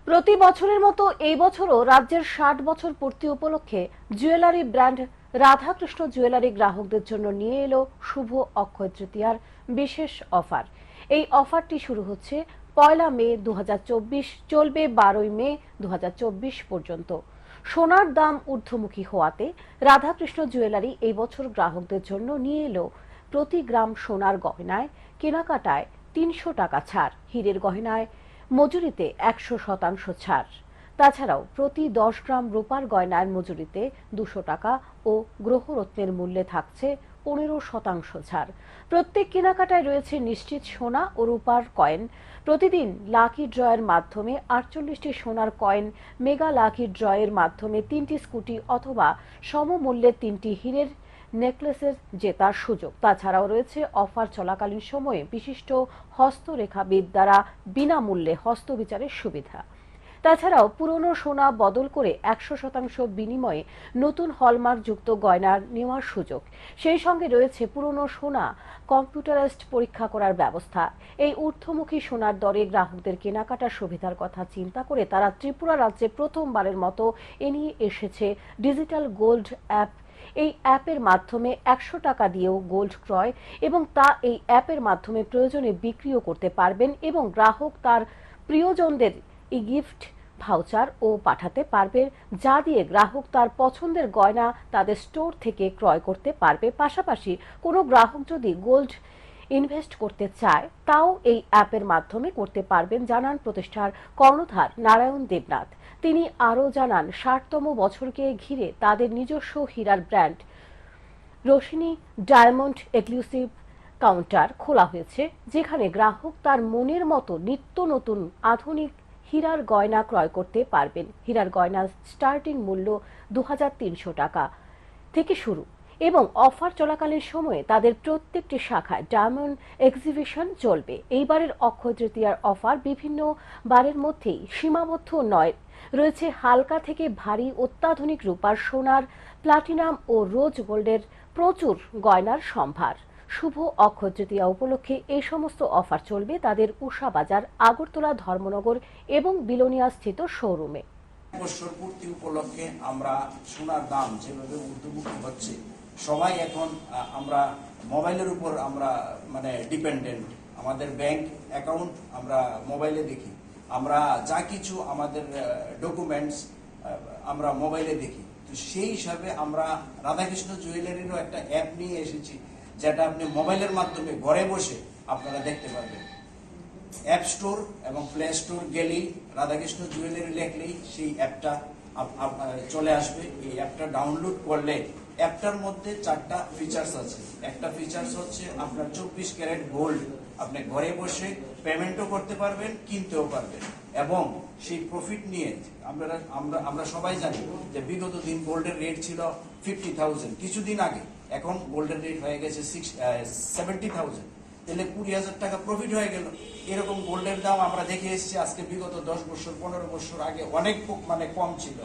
প্রতি বছরের মতো এই বছরও রাজ্যের ৬০ বছর পূর্তি উপলক্ষে জুয়েলারি ব্র্যান্ড রাধাকৃষ্ণ জুয়েলারি গ্রাহকদের জন্য নিয়ে এলো শুভ অক্ষয় তৃতীয়ার বিশেষ অফার। এই অফারটি শুরু হচ্ছে ১লা মে ২০২৪, চলবে ১২ই মে ২০২৪ পর্যন্ত। সোনার দাম ঊর্ধ্বমুখী হওয়াতে রাধাকৃষ্ণ জুয়েলারি এই বছর গ্রাহকদের জন্য নিয়ে এলো প্রতি গ্রাম সোনার গয়নায় কেনাকাটায় ৩০০ টাকা ছাড়, হীরের গয়নায় মজুরিতে ১০০% ছাড়। তাছাড়াও প্রতি ১০ গ্রাম রূপার গয়নার মজুরিতে ২০০ টাকা ও গ্রহরত্নের মূল্যে থাকছে ১৫% ছাড়। প্রত্যেক কেনাকাটায় রয়েছে নিশ্চিত সোনা ও রূপার কয়েন। প্রতিদিন লাকি ড্রয়ের মাধ্যমে ৪৮টি সোনার কয়েন, মেগা লাকি ড্রয়ের মাধ্যমে ৩টি স্কুটি অথবা সমমূল্যে ৩টি হীরের নেকলেসের জেতার সুযোগ। তাছাড়াও রয়েছে অফার চলাকালীন সময়ে বিশিষ্ট হস্তরেখাবিদ দ্বারা বিনামূল্যে হস্তবিচারের সুবিধা। তাছাড়াও পুরনো সোনা বদল করে ১০০% বিনিময়ে নতুন হলমার্কযুক্ত গয়নার নেওয়ার সুযোগ। সেই সঙ্গে রয়েছে পুরনো সোনা কম্পিউটারাইজড পরীক্ষা করার ব্যবস্থা। এই ঊর্ধ্বমুখী সোনার দরে গ্রাহকদের কেনাকাটার সুবিধার কথা চিন্তা করে তারা ত্রিপুরা রাজ্যে প্রথমবারের মতো এ নিয়ে এসেছে ডিজিটাল গোল্ড অ্যাপ। এই অ্যাপের মাধ্যমে ১০০ টাকা দিয়েও গোল্ড ক্রয় এবং তা এই অ্যাপের মাধ্যমে প্রয়োজনে বিক্রিও করতে পারবেন এবং গ্রাহক তার প্রিয়জনদের ই গিফট ভাউচার ও পাঠাতে পারবে, যা দিয়ে গ্রাহক তার পছন্দের গয়না তাদের স্টোর থেকে ক্রয় করতে পারবে। পাশাপাশি কোনো গ্রাহক যদি গোল্ড ইনভেস্ট করতে চায় তাও এই অ্যাপের মাধ্যমে করতে পারবেন, জানান প্রতিষ্ঠার কর্ণধার নারায়ণ দেবনাথ। তিনি আরও জানান, ৬০তম বছরকে ঘিরে তাদের নিজস্ব হীরার ব্র্যান্ড রোশিনী ডায়মন্ড এক্সক্লুসিভ কাউন্টার খোলা হয়েছে, যেখানে গ্রাহক তার মনের মতো নিত্য নতুন আধুনিক হীরার গয়না ক্রয় করতে পারবেন। হীরার গয়নার স্টার্টিং মূল্য ২৩০০ টাকা থেকে শুরু এবং অফার চলাকালীন সময়ে তাদের প্রত্যেকটি শাখায় ডায়মন্ড এক্সিবিশন চলবে। এইবারের অক্ষয় তৃতীয়ার অফার বিভিন্ন বারের মধ্যেই সীমাবদ্ধ নয়, রয়েছে হালকা থেকে ভারী অত্যাধুনিক রূপার, সোনার, প্লাটিনাম ও রোজ গোল্ডের প্রচুর গয়নার সম্ভার। শুভ অক্ষয় তৃতীয়া উপলক্ষে এই সমস্ত অফার চলবে তাদের উষা বাজার, আগরতলা, ধর্মনগর এবং বিলোনিয়া স্থিত শোরুমে। বছর পূর্তি উপলক্ষে আমরা সোনার দাম যেভাবে ঊর্ধ্বমুখী হচ্ছে, সবাই এখন আমরা মোবাইলের উপর আমরা ডিপেন্ডেন্ট। আমাদের ব্যাংক অ্যাকাউন্ট আমরা মোবাইলে দেখি, আমরা যা কিছু আমাদের ডকুমেন্টস আমরা মোবাইলে দেখি। তো সেই হিসাবে আমরা রাধাকৃষ্ণ জুয়েলারিরও একটা অ্যাপ নিয়ে এসেছি, যেটা আপনি মোবাইলের মাধ্যমে ঘরে বসে আপনারা দেখতে পারবেন। অ্যাপ স্টোর এবং প্লে স্টোর গেলেই রাধাকৃষ্ণ জুয়েলারি লেখলেই সেই অ্যাপটা চলে আসবে। এই অ্যাপটা ডাউনলোড করলে অ্যাপটার মধ্যে 4টা ফিচার্স আছে। একটা ফিচার্স হচ্ছে আপনার 24 ক্যারেট গোল্ড আপনি ঘরে বসে পেমেন্টও করতে পারবেন, কিনতেও পারবেন এবং সেই প্রফিট নিয়ে আমরা সবাই জানি যে বিগত দিন গোল্ডের রেট ছিল 50,000 কিছুদিন আগে, এখন গোল্ডের রেট হয়ে গেছে 70,000। তাহলে 20,000 টাকা প্রফিট হয়ে গেল। এরকম গোল্ডের দাম আমরা দেখে এসেছি আজকে বিগত 10 বছর 15 বছর আগে অনেক কম ছিল,